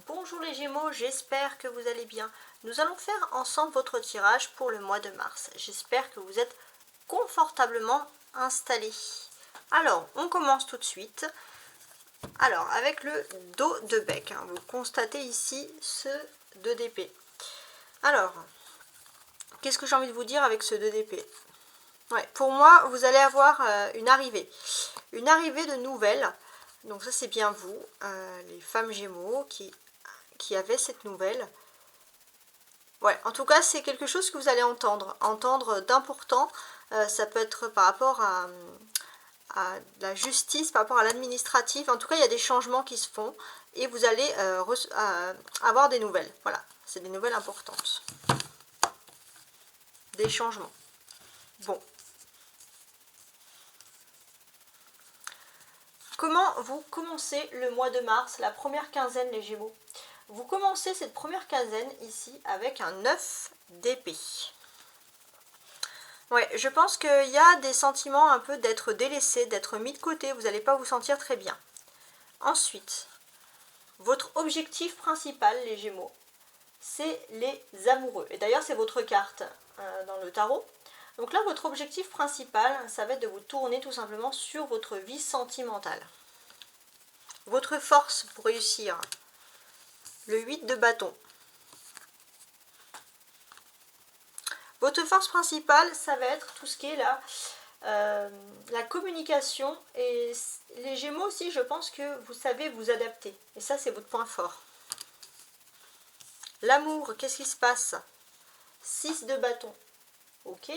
Bonjour les Gémeaux, j'espère que vous allez bien. Nous allons faire ensemble votre tirage pour le mois de mars. J'espère que vous êtes confortablement installés. Alors, on commence tout de suite. Alors, avec le dos de bec, vous constatez ici ce 2 d'épée. Alors, qu'est-ce que j'ai envie de vous dire avec ce 2 d'épée? Ouais, pour moi, vous allez avoir une arrivée de nouvelles. Donc ça, c'est bien vous, les femmes Gémeaux, qui avaient cette nouvelle. Ouais, en tout cas, c'est quelque chose que vous allez entendre d'important. Ça peut être par rapport à la justice, par rapport à l'administratif. En tout cas, il y a des changements qui se font et vous allez avoir des nouvelles. Voilà, c'est des nouvelles importantes. Des changements. Bon. Comment vous commencez le mois de mars, la première quinzaine, les Gémeaux? Vous commencez cette première quinzaine ici avec un 9 d'épée. Ouais, je pense qu'il y a des sentiments un peu d'être délaissé, d'être mis de côté, vous n'allez pas vous sentir très bien. Ensuite, votre objectif principal, les Gémeaux, c'est les amoureux. Et d'ailleurs, c'est votre carte dans le tarot. Donc là, votre objectif principal, ça va être de vous tourner tout simplement sur votre vie sentimentale. Votre force pour réussir. Le 8 de bâton. Votre force principale, ça va être tout ce qui est là, la communication. Et les Gémeaux aussi, je pense que vous savez vous adapter. Et ça, c'est votre point fort. L'amour, qu'est-ce qui se passe? 6 de bâton. Ok.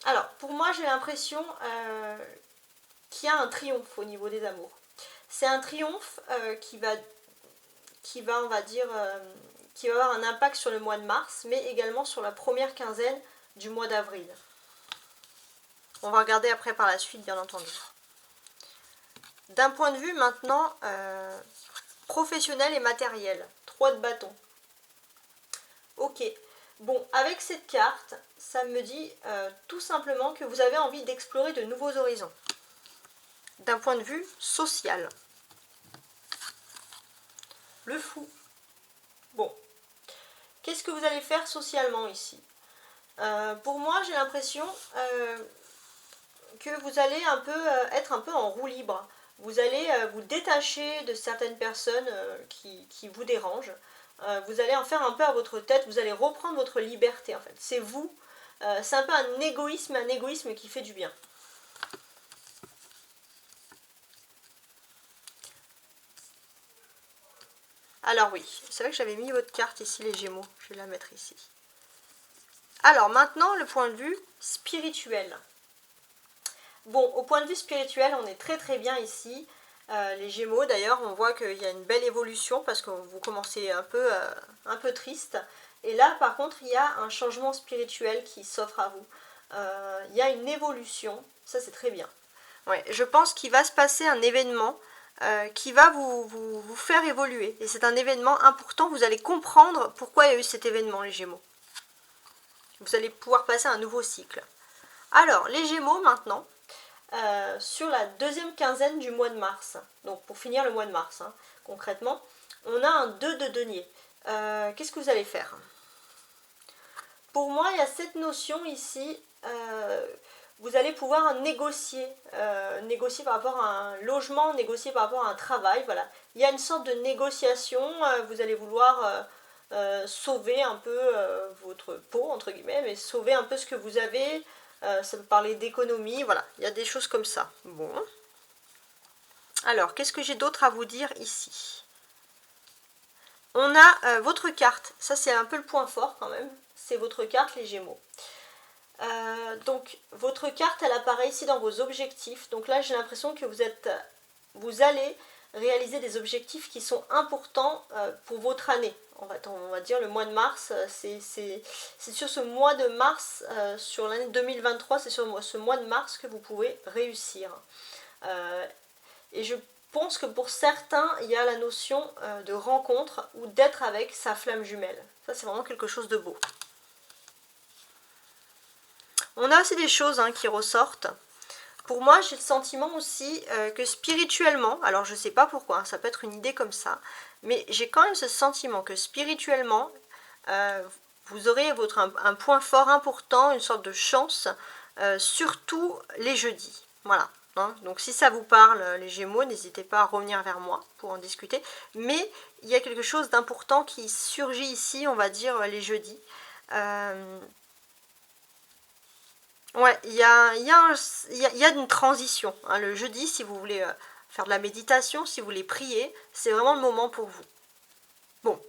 Alors, pour moi, j'ai l'impression qu'il y a un triomphe au niveau des amours. C'est un triomphe qui va, on va dire, qui va avoir un impact sur le mois de mars, mais également sur la première quinzaine du mois d'avril. On va regarder après par la suite, bien entendu. D'un point de vue maintenant professionnel et matériel, 3 de bâton. Ok. Bon, avec cette carte, ça me dit tout simplement que vous avez envie d'explorer de nouveaux horizons. D'un point de vue social. Le fou. Bon. Qu'est-ce que vous allez faire socialement ici? Pour moi, j'ai l'impression que vous allez être un peu en roue libre. Vous allez vous détacher de certaines personnes qui vous dérangent. Vous allez en faire un peu à votre tête. Vous allez reprendre votre liberté en fait. C'est vous. C'est un peu un égoïsme qui fait du bien. Alors oui, c'est vrai que j'avais mis votre carte ici, les Gémeaux. Je vais la mettre ici. Alors maintenant, le point de vue spirituel. Bon, au point de vue spirituel, on est très très bien ici. Les Gémeaux, d'ailleurs, on voit qu'il y a une belle évolution parce que vous commencez un peu triste. Et là, par contre, il y a un changement spirituel qui s'offre à vous. Il y a une évolution, ça c'est très bien. Ouais, je pense qu'il va se passer un événement qui va vous faire évoluer. Et c'est un événement important, vous allez comprendre pourquoi il y a eu cet événement, les Gémeaux. Vous allez pouvoir passer un nouveau cycle. Alors, les Gémeaux maintenant, sur la deuxième quinzaine du mois de mars, donc pour finir le mois de mars, concrètement, on a un 2 de denier. Qu'est-ce que vous allez faire? Pour moi, il y a cette notion ici, vous allez pouvoir négocier par rapport à un logement, négocier par rapport à un travail, voilà. Il y a une sorte de négociation, vous allez vouloir sauver un peu votre peau, entre guillemets, mais sauver un peu ce que vous avez. Ça peut parler d'économie, voilà, il y a des choses comme ça. Bon. Alors, qu'est-ce que j'ai d'autre à vous dire ici? On a votre carte, ça c'est un peu le point fort quand même, c'est votre carte, les Gémeaux. Donc, votre carte, elle apparaît ici dans vos objectifs. Donc là, j'ai l'impression que vous allez réaliser des objectifs qui sont importants pour votre année. On va dire le mois de mars, c'est sur ce mois de mars, sur l'année 2023, c'est sur ce mois de mars que vous pouvez réussir. Et je pense que pour certains, il y a la notion de rencontre ou d'être avec sa flamme jumelle. Ça, c'est vraiment quelque chose de beau. On a aussi des choses qui ressortent. Pour moi, j'ai le sentiment aussi que spirituellement, alors je ne sais pas pourquoi, hein, ça peut être une idée comme ça, mais j'ai quand même ce sentiment que spirituellement, vous aurez un point fort important, une sorte de chance, surtout les jeudis. Voilà. Hein. Donc si ça vous parle, les Gémeaux, n'hésitez pas à revenir vers moi pour en discuter. Mais il y a quelque chose d'important qui surgit ici, on va dire, les jeudis. Ouais, il y a une transition. Hein. Le jeudi, si vous voulez faire de la méditation, si vous voulez prier, c'est vraiment le moment pour vous. Bon,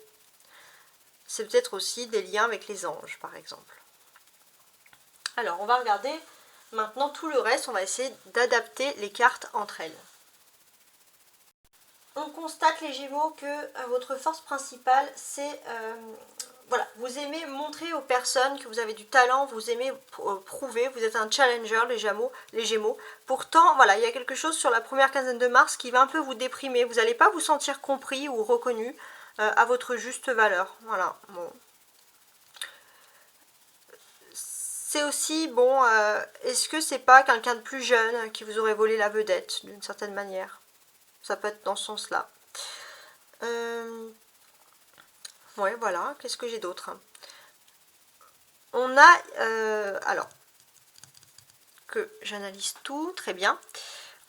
c'est peut-être aussi des liens avec les anges, par exemple. Alors, on va regarder maintenant tout le reste. On va essayer d'adapter les cartes entre elles. On constate, les Gémeaux, que votre force principale, c'est... voilà, vous aimez montrer aux personnes que vous avez du talent, vous aimez prouver, vous êtes un challenger, les Gémeaux. Pourtant, voilà, il y a quelque chose sur la première quinzaine de mars qui va un peu vous déprimer. Vous n'allez pas vous sentir compris ou reconnu à votre juste valeur. Voilà, bon. C'est aussi, bon, est-ce que c'est pas quelqu'un de plus jeune qui vous aurait volé la vedette, d'une certaine manière? Ça peut être dans ce sens-là. Ouais, voilà, qu'est-ce que j'ai d'autre? On a, alors, que j'analyse tout, très bien.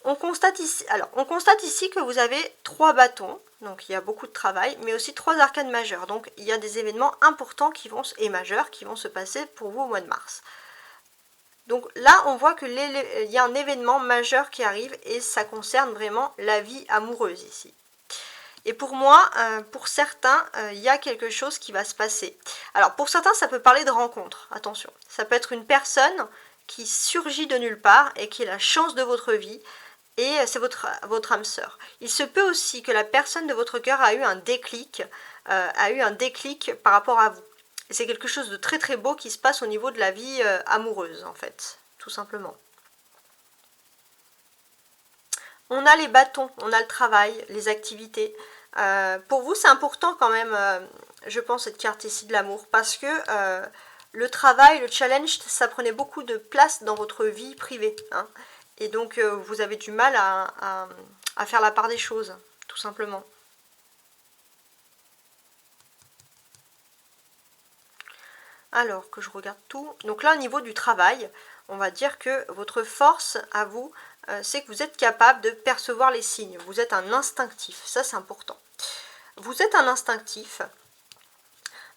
On constate ici que vous avez 3 bâtons, donc il y a beaucoup de travail, mais aussi 3 arcanes majeures. Donc il y a des événements importants et majeurs qui vont se passer pour vous au mois de mars. Donc là, on voit qu'il y a un événement majeur qui arrive et ça concerne vraiment la vie amoureuse ici. Et pour moi, pour certains, il y a quelque chose qui va se passer. Alors pour certains, ça peut parler de rencontre, attention. Ça peut être une personne qui surgit de nulle part et qui est la chance de votre vie, et c'est votre âme sœur. Il se peut aussi que la personne de votre cœur a eu un déclic par rapport à vous. Et c'est quelque chose de très très beau qui se passe au niveau de la vie amoureuse, en fait, tout simplement. On a les bâtons, on a le travail, les activités. Pour vous, c'est important quand même, je pense, cette carte ici de l'amour, parce que le travail, le challenge, ça prenait beaucoup de place dans votre vie privée. Hein, et donc, vous avez du mal à faire la part des choses, tout simplement. Alors, que je regarde tout. Donc là, au niveau du travail, on va dire que votre force à vous, c'est que vous êtes capable de percevoir les signes. Vous êtes un instinctif, ça c'est important. Vous êtes un instinctif.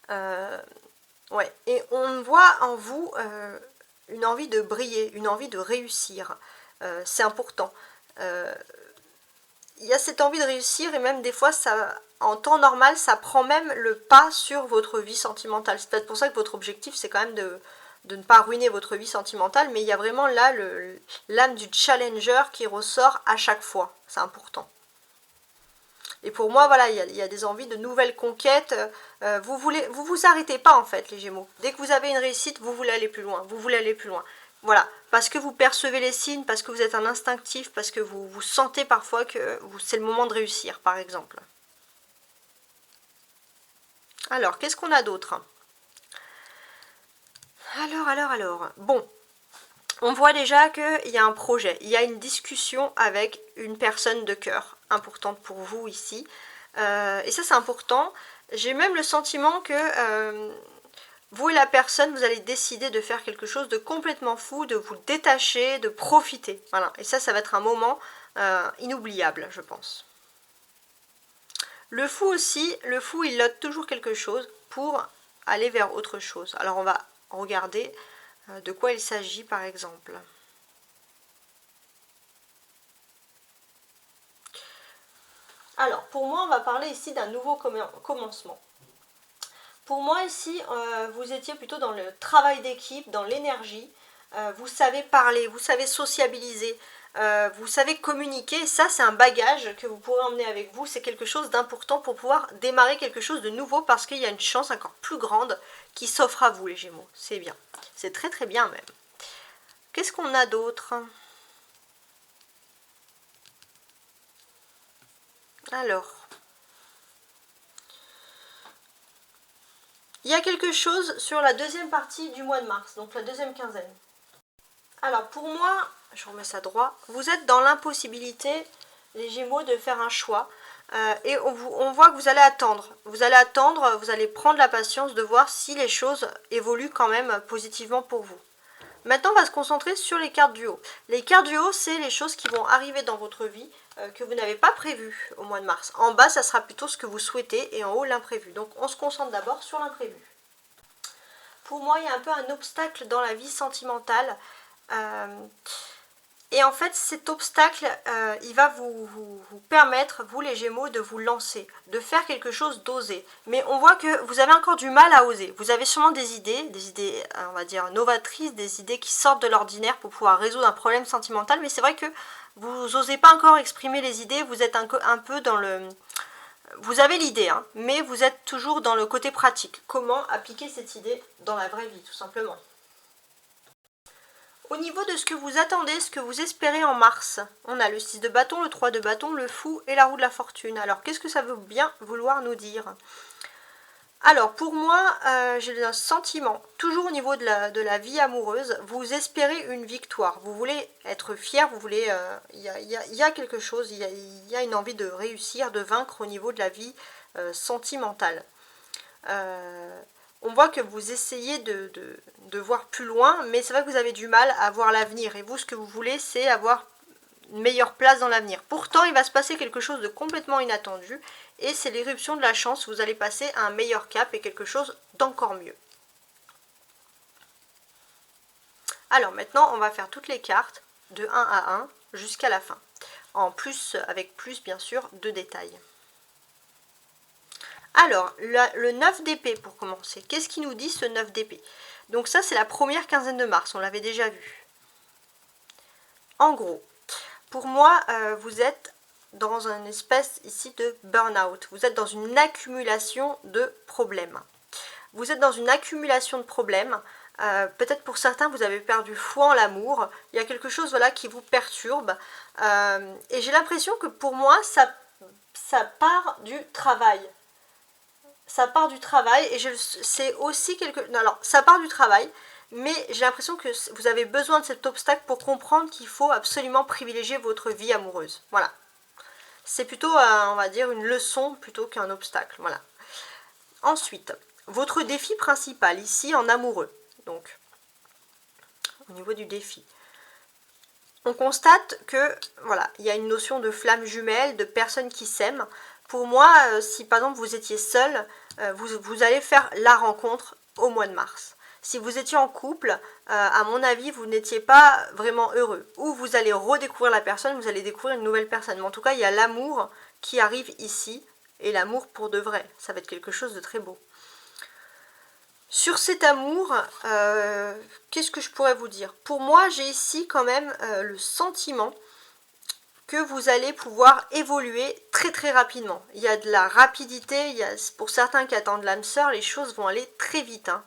Ouais, et on voit en vous une envie de briller, une envie de réussir. C'est important. Il y a cette envie de réussir et même des fois, en temps normal, ça prend même le pas sur votre vie sentimentale. C'est peut-être pour ça que votre objectif, c'est quand même de ne pas ruiner votre vie sentimentale, mais il y a vraiment là l'âme du challenger qui ressort à chaque fois. C'est important. Et pour moi, voilà, il y a des envies de nouvelles conquêtes. Vous arrêtez pas en fait, les Gémeaux. Dès que vous avez une réussite, vous voulez aller plus loin. Vous voulez aller plus loin. Voilà, parce que vous percevez les signes, parce que vous êtes un instinctif, parce que vous sentez parfois que c'est le moment de réussir, par exemple. Alors, qu'est-ce qu'on a d'autre? Alors. Bon, on voit déjà qu'il y a un projet, il y a une discussion avec une personne de cœur importante pour vous ici. Et ça, c'est important. J'ai même le sentiment que vous et la personne, vous allez décider de faire quelque chose de complètement fou, de vous détacher, de profiter. Voilà. Et ça va être un moment inoubliable, je pense. Le fou aussi, il note toujours quelque chose pour aller vers autre chose. Alors on va regarder de quoi il s'agit par exemple. Alors pour moi, on va parler ici d'un nouveau commencement. Pour moi ici, vous étiez plutôt dans le travail d'équipe, dans l'énergie. Vous savez parler, vous savez sociabiliser, vous savez communiquer. Ça, c'est un bagage que vous pourrez emmener avec vous. C'est quelque chose d'important pour pouvoir démarrer quelque chose de nouveau parce qu'il y a une chance encore plus grande qui s'offre à vous, les Gémeaux. C'est bien. C'est très très bien même. Qu'est-ce qu'on a d'autre? Alors... il y a quelque chose sur la deuxième partie du mois de mars, donc la deuxième quinzaine. Alors pour moi, je remets ça droit, vous êtes dans l'impossibilité, les Gémeaux, de faire un choix. Et on voit que vous allez attendre. Vous allez prendre la patience de voir si les choses évoluent quand même positivement pour vous. Maintenant, on va se concentrer sur les cartes du haut. Les cartes du haut, c'est les choses qui vont arriver dans votre vie que vous n'avez pas prévues au mois de mars. En bas, ça sera plutôt ce que vous souhaitez et en haut, l'imprévu. Donc, on se concentre d'abord sur l'imprévu. Pour moi, il y a un peu un obstacle dans la vie sentimentale. Et en fait, cet obstacle, il va vous permettre, vous les Gémeaux, de vous lancer, de faire quelque chose, d'oser. Mais on voit que vous avez encore du mal à oser. Vous avez sûrement des idées, on va dire, novatrices, des idées qui sortent de l'ordinaire pour pouvoir résoudre un problème sentimental. Mais c'est vrai que vous n'osez pas encore exprimer les idées, vous êtes un peu dans le... Vous avez l'idée, hein, mais vous êtes toujours dans le côté pratique. Comment appliquer cette idée dans la vraie vie, tout simplement. Au niveau de ce que vous attendez, ce que vous espérez en mars, on a le 6 de bâton, le 3 de bâton, le fou et la roue de la fortune. Alors, qu'est-ce que ça veut bien vouloir nous dire? Alors, pour moi, j'ai un sentiment, toujours au niveau de la vie amoureuse, vous espérez une victoire. Vous voulez être fier, vous voulez... Il y a quelque chose, il y a une envie de réussir, de vaincre au niveau de la vie sentimentale. On voit que vous essayez de voir plus loin, mais c'est vrai que vous avez du mal à voir l'avenir. Et vous, ce que vous voulez, c'est avoir une meilleure place dans l'avenir. Pourtant, il va se passer quelque chose de complètement inattendu. Et c'est l'éruption de la chance. Vous allez passer à un meilleur cap et quelque chose d'encore mieux. Alors maintenant, on va faire toutes les cartes de 1 à 1 jusqu'à la fin. En plus, avec plus, bien sûr, de détails. Alors, le 9 d'épée pour commencer. Qu'est-ce qui nous dit ce 9 d'épée? Donc ça, c'est la première quinzaine de mars, on l'avait déjà vu. En gros, pour moi, vous êtes dans une espèce ici de burn-out. Vous êtes dans une accumulation de problèmes. Vous êtes dans une accumulation de problèmes. Peut-être pour certains, vous avez perdu foi en l'amour. Il y a quelque chose voilà, qui vous perturbe. Et j'ai l'impression que pour moi, ça part du travail. Ça part du travail et c'est aussi quelque... Non, alors, ça part du travail, mais j'ai l'impression que vous avez besoin de cet obstacle pour comprendre qu'il faut absolument privilégier votre vie amoureuse. Voilà. C'est plutôt, on va dire, une leçon plutôt qu'un obstacle. Voilà. Ensuite, votre défi principal, ici, en amoureux. Donc, au niveau du défi. On constate que, voilà, il y a une notion de flamme jumelle, de personnes qui s'aiment. Pour moi, si par exemple vous étiez seul, vous allez faire la rencontre au mois de mars. Si vous étiez en couple, à mon avis, vous n'étiez pas vraiment heureux. Ou vous allez redécouvrir la personne, vous allez découvrir une nouvelle personne. Mais en tout cas, il y a l'amour qui arrive ici, et l'amour pour de vrai. Ça va être quelque chose de très beau. Sur cet amour, qu'est-ce que je pourrais vous dire? Pour moi, j'ai ici quand même le sentiment que vous allez pouvoir évoluer très très rapidement. Il y a de la rapidité, pour certains qui attendent l'âme sœur, les choses vont aller très vite. Hein.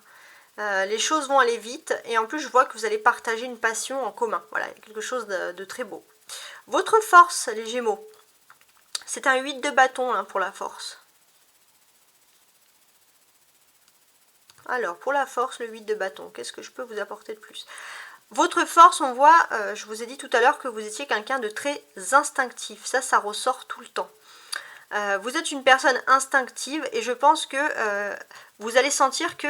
Les choses vont aller vite et en plus je vois que vous allez partager une passion en commun. Voilà, quelque chose de très beau. Votre force, les Gémeaux, c'est un 8 de bâton hein, pour la force. Alors, pour la force, le 8 de bâton, qu'est-ce que je peux vous apporter de plus? Votre force, on voit, je vous ai dit tout à l'heure que vous étiez quelqu'un de très instinctif. Ça ressort tout le temps. Vous êtes une personne instinctive et je pense que vous allez sentir que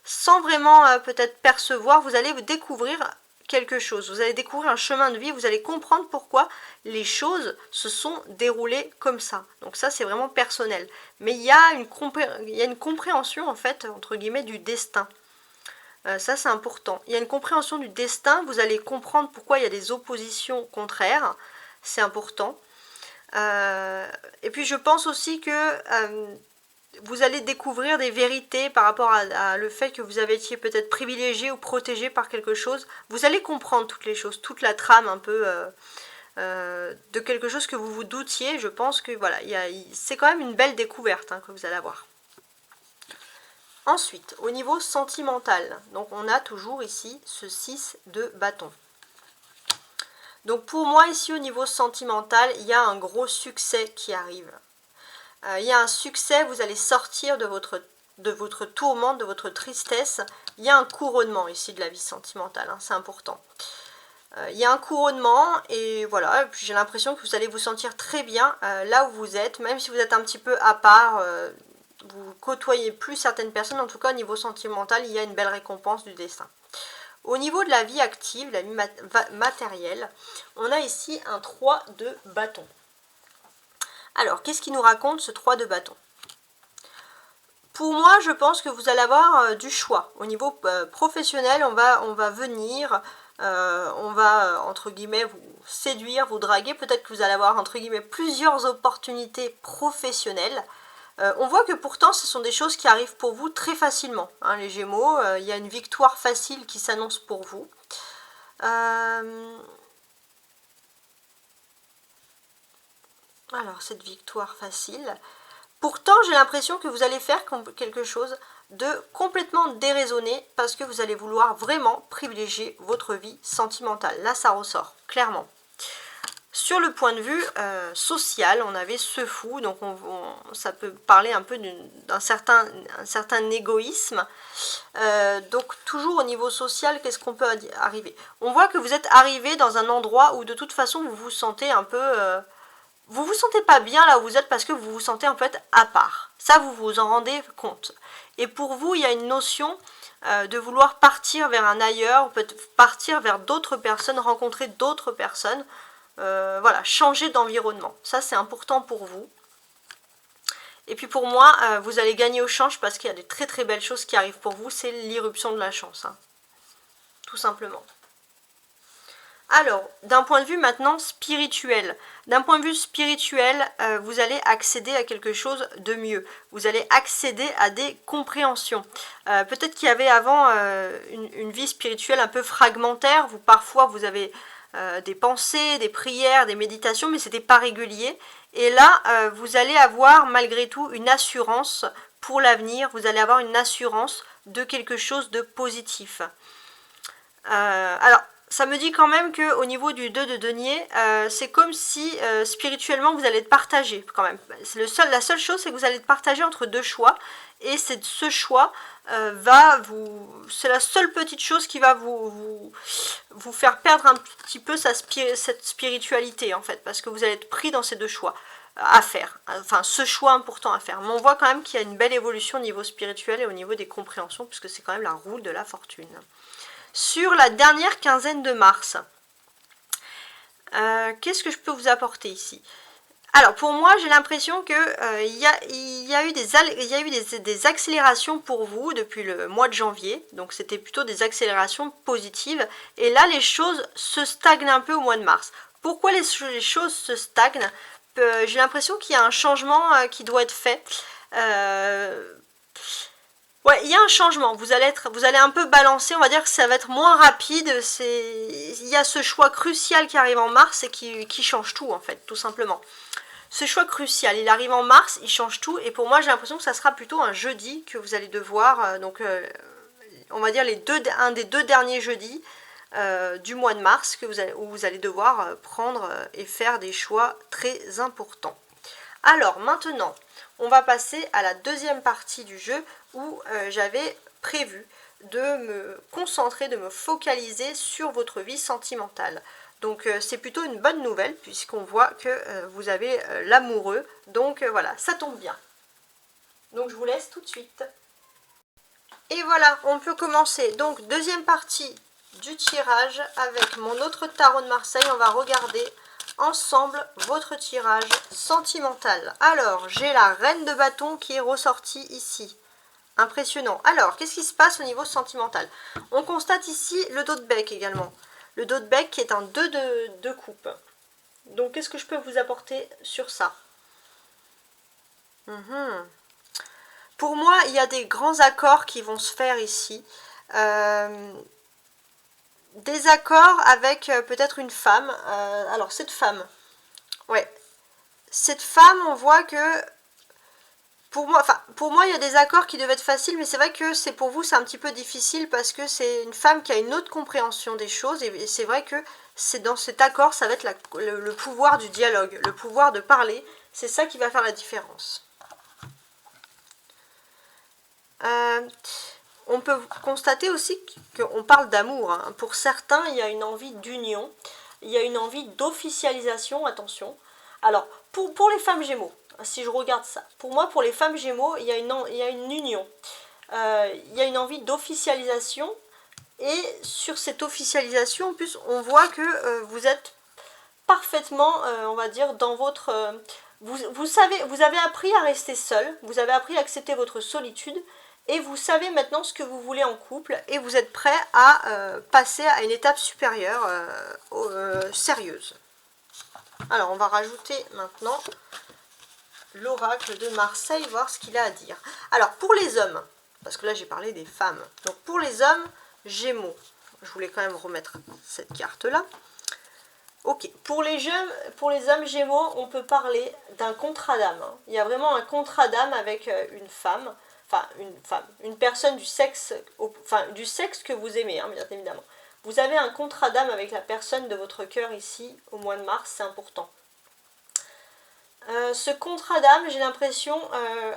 sans vraiment peut-être percevoir, vous allez découvrir quelque chose. Vous allez découvrir un chemin de vie, vous allez comprendre pourquoi les choses se sont déroulées comme ça. Donc ça, c'est vraiment personnel. Mais il y a une compréhension, en fait, entre guillemets, du destin. Ça, c'est important. Il y a une compréhension du destin. Vous allez comprendre pourquoi il y a des oppositions contraires. C'est important. Et puis, je pense aussi que vous allez découvrir des vérités par rapport à le fait que vous avez été peut-être privilégié ou protégé par quelque chose. Vous allez comprendre toutes les choses, toute la trame un peu de quelque chose que vous vous doutiez. Je pense que voilà, c'est quand même une belle découverte hein, que vous allez avoir. Ensuite, au niveau sentimental, donc on a toujours ici ce 6 de bâton. Donc pour moi, ici au niveau sentimental, il y a un gros succès qui arrive. Il y a un succès, vous allez sortir de votre tourmente, de votre tristesse. Il y a un couronnement ici de la vie sentimentale, hein, c'est important. Il y a un couronnement et voilà, j'ai l'impression que vous allez vous sentir très bien là où vous êtes, même si vous êtes un petit peu à part, vous côtoyez plus certaines personnes, en tout cas au niveau sentimental, il y a une belle récompense du destin. Au niveau de la vie active, la vie matérielle, on a ici un 3 de bâton. Alors, qu'est-ce qu'il nous raconte ce 3 de bâton? Pour moi, je pense que vous allez avoir du choix. Au niveau professionnel, on va venir, on va, entre guillemets, vous séduire, vous draguer. Peut-être que vous allez avoir, entre guillemets, plusieurs opportunités professionnelles. On voit que pourtant, ce sont des choses qui arrivent pour vous très facilement. Hein, les Gémeaux, il y a une victoire facile qui s'annonce pour vous. Alors, cette victoire facile... Pourtant, j'ai l'impression que vous allez faire quelque chose de complètement déraisonné parce que vous allez vouloir vraiment privilégier votre vie sentimentale. Là, ça ressort, clairement. Sur le point de vue social, on avait ce fou, donc ça peut parler un peu d'un certain égoïsme. Donc, toujours au niveau social, qu'est-ce qu'on peut arriver? On voit que vous êtes arrivé dans un endroit où de toute façon, vous vous sentez un peu... vous vous sentez pas bien là où vous êtes parce que vous vous sentez en fait à part. Ça, vous vous en rendez compte. Et pour vous, il y a une notion de vouloir partir vers un ailleurs, peut-être partir vers d'autres personnes, rencontrer d'autres personnes. Voilà, changer d'environnement. Ça, c'est important pour vous. Et puis pour moi, vous allez gagner au change parce qu'il y a des très très belles choses qui arrivent pour vous. C'est l'irruption de la chance. Hein. Tout simplement. Alors, d'un point de vue maintenant spirituel, vous allez accéder à quelque chose de mieux. Vous allez accéder à des compréhensions. Peut-être qu'il y avait avant une vie spirituelle un peu fragmentaire. Parfois, vous avez des pensées, des prières, des méditations, mais ce n'était pas régulier. Et là, vous allez avoir malgré tout une assurance pour l'avenir. Vous allez avoir une assurance de quelque chose de positif. Alors, ça me dit quand même qu'au niveau du 2 de denier, c'est comme si spirituellement vous allez être partagé quand même. La seule chose, c'est que vous allez être partagé entre deux choix. Et ce choix c'est la seule petite chose qui va vous faire perdre un petit peu cette spiritualité en fait. Parce que vous allez être pris dans ces deux choix à faire. Enfin, ce choix important à faire. Mais on voit quand même qu'il y a une belle évolution au niveau spirituel et au niveau des compréhensions. Puisque c'est quand même la roue de la fortune. Sur la dernière quinzaine de mars, qu'est-ce que je peux vous apporter ici? Alors pour moi, j'ai l'impression que il y a eu des accélérations pour vous depuis le mois de janvier. Donc c'était plutôt des accélérations positives. Et là, les choses se stagnent un peu au mois de mars. Pourquoi les choses se stagnent? J'ai l'impression qu'il y a un changement qui doit être fait. Ouais, il y a un changement, vous allez un peu balancer, on va dire que ça va être moins rapide, il y a ce choix crucial qui arrive en mars et qui change tout en fait, tout simplement. Ce choix crucial, il arrive en mars, il change tout, et pour moi j'ai l'impression que ça sera plutôt un jeudi que vous allez devoir, on va dire un des 2 derniers jeudis du mois de mars où vous allez devoir prendre et faire des choix très importants. Alors maintenant, on va passer à la deuxième partie du jeu où j'avais prévu de me concentrer, de me focaliser sur votre vie sentimentale. Donc c'est plutôt une bonne nouvelle puisqu'on voit que vous avez l'amoureux. Donc voilà, ça tombe bien. Donc je vous laisse tout de suite. Et voilà, on peut commencer. Donc deuxième partie du tirage avec mon autre tarot de Marseille. On va regarder ensemble votre tirage sentimental. Alors, j'ai la reine de bâton qui est ressortie ici. Impressionnant. Alors, qu'est-ce qui se passe au niveau sentimental? On constate ici le dos de bec également. Le dos de bec qui est un 2 de coupe. Donc, qu'est-ce que je peux vous apporter sur ça? Pour moi, il y a des grands accords qui vont se faire ici. Des accords avec peut-être une femme. Alors, cette femme. Ouais. Cette femme, on voit que... Pour moi, il y a des accords qui devaient être faciles, mais c'est vrai que pour vous, c'est un petit peu difficile parce que c'est une femme qui a une autre compréhension des choses. Et c'est vrai que c'est dans cet accord, ça va être le pouvoir du dialogue, le pouvoir de parler. C'est ça qui va faire la différence. On peut constater aussi qu'on parle d'amour, hein. Pour certains, il y a une envie d'union, il y a une envie d'officialisation, attention. Alors, pour les femmes Gémeaux, si je regarde ça, pour moi, pour les femmes Gémeaux, il y a une union. Il y a une envie d'officialisation. Et sur cette officialisation, en plus, on voit que vous êtes parfaitement, on va dire, dans votre... vous avez appris à rester seul, vous avez appris à accepter votre solitude, et vous savez maintenant ce que vous voulez en couple, et vous êtes prêt à passer à une étape supérieure, sérieuse. Alors, on va rajouter maintenant l'oracle de Marseille, voir ce qu'il a à dire. Alors, pour les hommes, parce que là j'ai parlé des femmes, donc pour les hommes, Gémeaux, je voulais quand même remettre cette carte-là. Ok, pour les hommes Gémeaux, on peut parler d'un contrat d'âme. Il y a vraiment un contrat d'âme avec une femme, une personne du sexe que vous aimez, hein, bien évidemment. Vous avez un contrat d'âme avec la personne de votre cœur ici, au mois de mars, c'est important. Ce contrat d'âme, j'ai l'impression...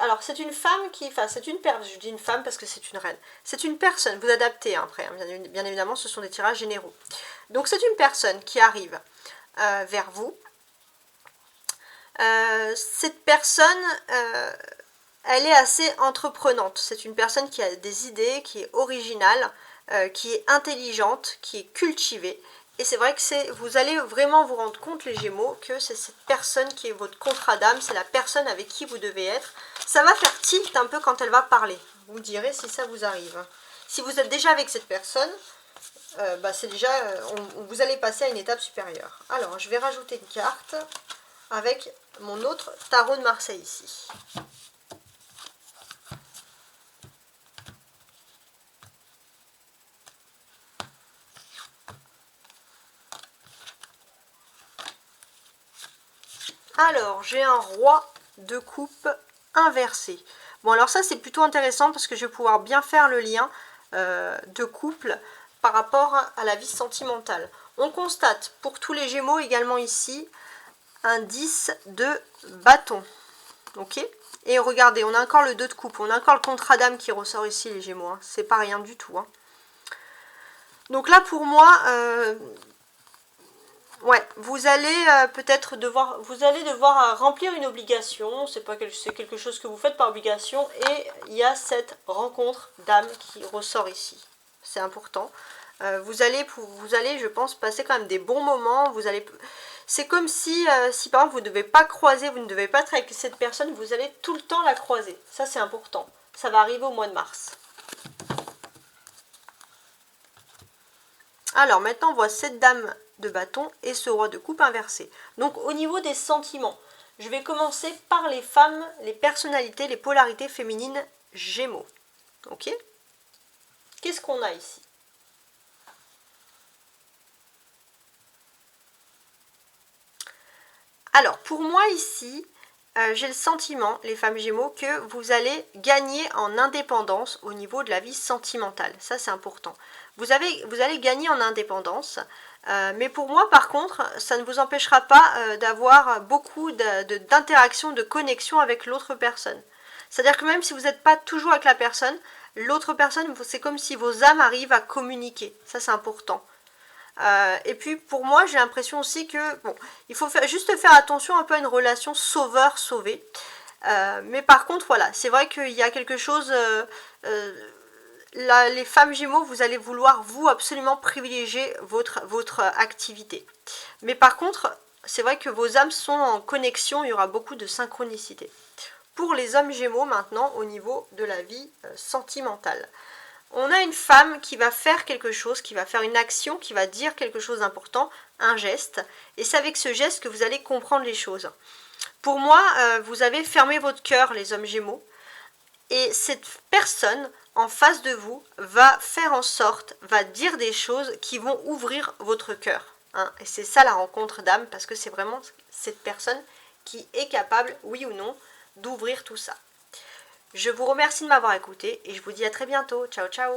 alors, c'est une femme qui... Enfin, c'est une personne... Je dis une femme parce que c'est une reine. C'est une personne, vous adaptez hein, après. Hein, bien évidemment, ce sont des tirages généraux. Donc, c'est une personne qui arrive vers vous. Cette personne, elle est assez entreprenante. C'est une personne qui a des idées, qui est originale, qui est intelligente, qui est cultivée. Et c'est vrai que vous allez vraiment vous rendre compte, les Gémeaux, que c'est cette personne qui est votre contrat d'âme, c'est la personne avec qui vous devez être. Ça va faire tilt un peu quand elle va parler. Vous me direz si ça vous arrive. Si vous êtes déjà avec cette personne, c'est déjà, vous allez passer à une étape supérieure. Alors, je vais rajouter une carte avec mon autre tarot de Marseille ici. Alors, j'ai un roi de coupe inversé. Bon, alors ça, c'est plutôt intéressant parce que je vais pouvoir bien faire le lien de couple par rapport à la vie sentimentale. On constate pour tous les Gémeaux également ici un 10 de bâton. Ok? Et regardez, on a encore le 2 de coupe. On a encore le contrat d'âme qui ressort ici, les Gémeaux. Hein. C'est pas rien du tout. Hein. Donc là, pour moi... ouais, vous allez peut-être devoir, remplir une obligation, c'est quelque chose que vous faites par obligation, et il y a cette rencontre d'âme qui ressort ici. C'est important. Vous allez, je pense, passer quand même des bons moments. C'est comme si par exemple, vous ne devez pas croiser, vous ne devez pas être avec cette personne, vous allez tout le temps la croiser. Ça, c'est important. Ça va arriver au mois de mars. Alors, maintenant, on voit cette dame de bâton et ce roi de coupe inversé. Donc, au niveau des sentiments, je vais commencer par les femmes, les personnalités, les polarités féminines Gémeaux. Ok? Qu'est-ce qu'on a ici? Alors, pour moi ici, j'ai le sentiment, les femmes Gémeaux, que vous allez gagner en indépendance au niveau de la vie sentimentale. Ça, c'est important. Vous allez gagner en indépendance, mais pour moi, par contre, ça ne vous empêchera pas d'avoir beaucoup d'interactions, de connexion avec l'autre personne. C'est-à-dire que même si vous n'êtes pas toujours avec la personne, l'autre personne, c'est comme si vos âmes arrivent à communiquer. Ça, c'est important. Et puis pour moi j'ai l'impression aussi que bon, il faut juste faire attention un peu à une relation sauveur-sauvé, mais par contre voilà, c'est vrai qu'il y a quelque chose, les femmes Gémeaux, vous allez vouloir vous absolument privilégier votre activité, mais par contre c'est vrai que vos âmes sont en connexion, il y aura beaucoup de synchronicité. Pour les hommes Gémeaux maintenant, au niveau de la vie sentimentale, on a une femme qui va faire quelque chose, qui va faire une action, qui va dire quelque chose d'important, un geste. Et c'est avec ce geste que vous allez comprendre les choses. Pour moi, vous avez fermé votre cœur, les hommes Gémeaux. Et cette personne en face de vous va faire en sorte, va dire des choses qui vont ouvrir votre cœur. Hein. Et c'est ça la rencontre d'âme, parce que c'est vraiment cette personne qui est capable, oui ou non, d'ouvrir tout ça. Je vous remercie de m'avoir écouté et je vous dis à très bientôt. Ciao, ciao!